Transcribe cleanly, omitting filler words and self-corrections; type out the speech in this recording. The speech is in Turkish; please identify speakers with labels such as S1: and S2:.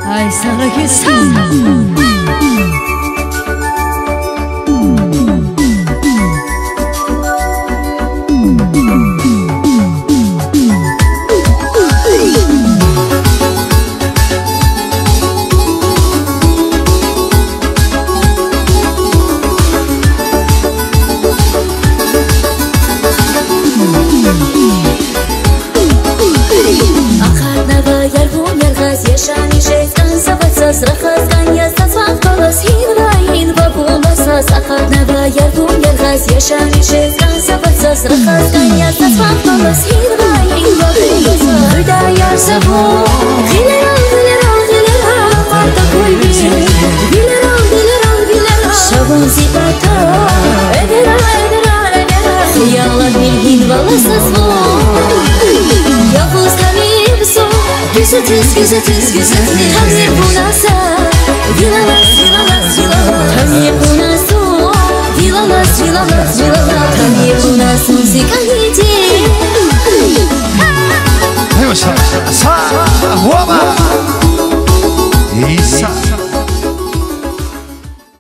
S1: Ay sana gitsem
S2: Yaşani şezgan sabırsız rahat kanya tasman balas hirvay inda Hırda yarsa bu Diler al Marta koy bir Diler al Şabun zibata Edera Yağla bilgin balasız bu Yavuz tanıyım su Güzetiz Tanıyım bu nasa Vilalas Tanıyım bu nasu Vilalas Tanıyım bu nasu Müzik anlayacağım
S3: Hey maşallah. Sağ. Huava.